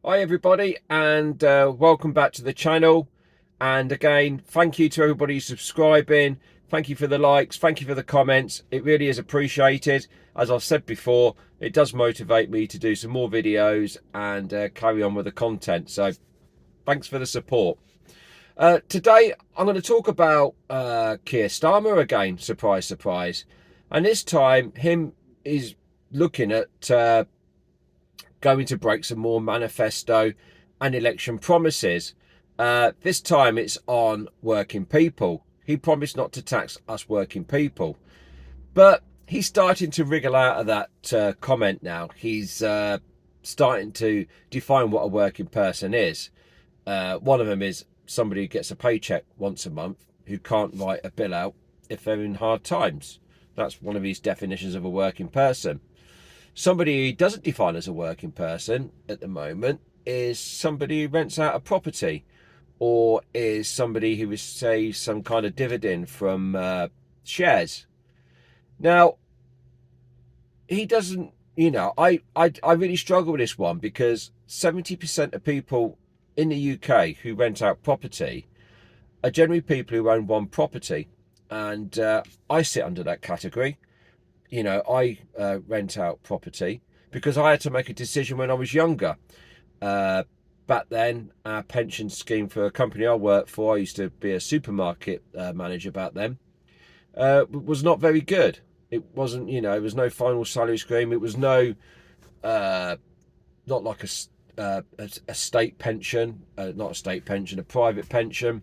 Hi everybody, and welcome back to the channel. And again, thank you to everybody subscribing. Thank you for the likes, thank you for the comments. It really is appreciated. As I've said before, it does motivate me to do some more videos and carry on with the content. So thanks for the support. Today I'm going to talk about Keir Starmer again. Surprise, surprise. And this time him is looking at going to break some more manifesto and election promises. This time it's on working people. He promised not to tax us working people, but he's starting to wriggle out of that comment now. He's starting to define what a working person is. One of them is somebody who gets a paycheck once a month, who can't write a bill out if they're in hard times. That's one of his definitions of a working person. Somebody who doesn't define as a working person at the moment is somebody who rents out a property, or is somebody who receives some kind of dividend from shares. Now, he doesn't, I really struggle with this one, because 70% of people in the UK who rent out property are generally people who own one property. And I sit under that category. I rent out property because I had to make a decision when I was younger. Back then, our pension scheme for a company I worked for, I used to be a supermarket manager back then, was not very good. It wasn't, it was no final salary scheme. It was no, not like a state pension, not a state pension, a private pension.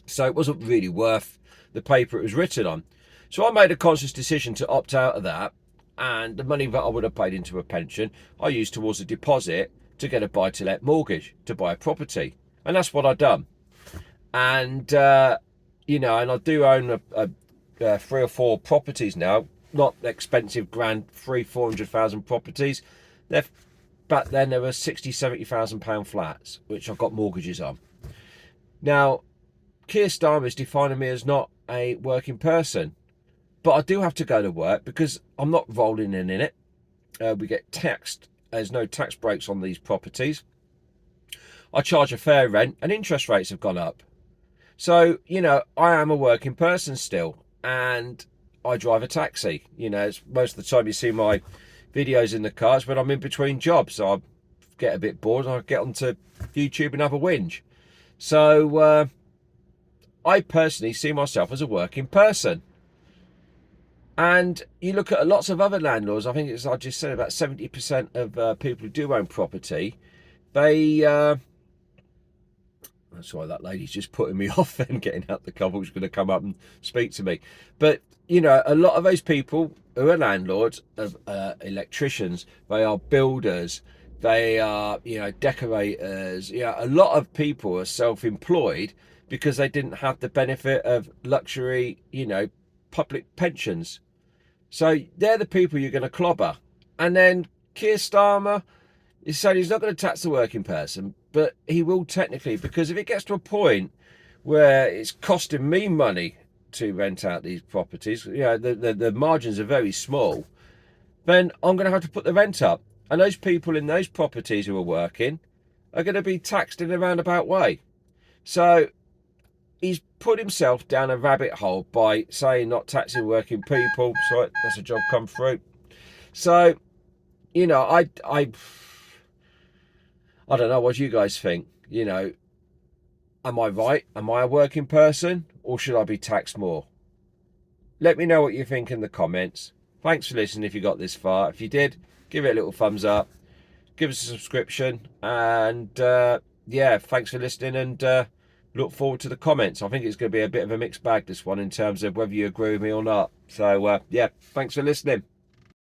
So it wasn't really worth the paper it was written on. So I made a conscious decision to opt out of that, and the money that I would have paid into a pension, I used towards a deposit to get a buy-to-let mortgage to buy a property. And that's what I've done. And, and I do own a 3 or 4 properties now, not expensive grand, 400,000 properties. Back then there were 70,000 pound flats, which I've got mortgages on. Now, Keir Starmer is defining me as not a working person. But I do have to go to work because I'm not rolling in it. We get taxed. There's no tax breaks on these properties. I charge a fair rent, and interest rates have gone up. So, I am a working person still, and I drive a taxi. It's most of the time you see my videos in the cars when I'm in between jobs. So I get a bit bored and I get onto YouTube and have a whinge. So I personally see myself as a working person. And you look at lots of other landlords, I think I just said about 70% of people who do own property, they, sorry, that lady's just putting me off then, getting out the car, who's going to come up and speak to me. But, a lot of those people who are landlords, electricians, they are builders, they are, decorators. A lot of people are self-employed because they didn't have the benefit of luxury, public pensions. So they're the people you're going to clobber. And then Keir Starmer is saying he's not going to tax the working person, but he will technically, because if it gets to a point where it's costing me money to rent out these properties, the margins are very small, then I'm going to have to put the rent up. And those people in those properties who are working are going to be taxed in a roundabout way. So he's put himself down a rabbit hole by saying not taxing working people. So that's a job come through. So, I don't know what you guys think. Am I right? Am I a working person, or should I be taxed more? Let me know what you think in the comments. Thanks for listening if you got this far. If you did, give it a little thumbs up. Give us a subscription. And, yeah, thanks for listening, and look forward to the comments. I think it's going to be a bit of a mixed bag, this one, in terms of whether you agree with me or not. So, yeah, thanks for listening.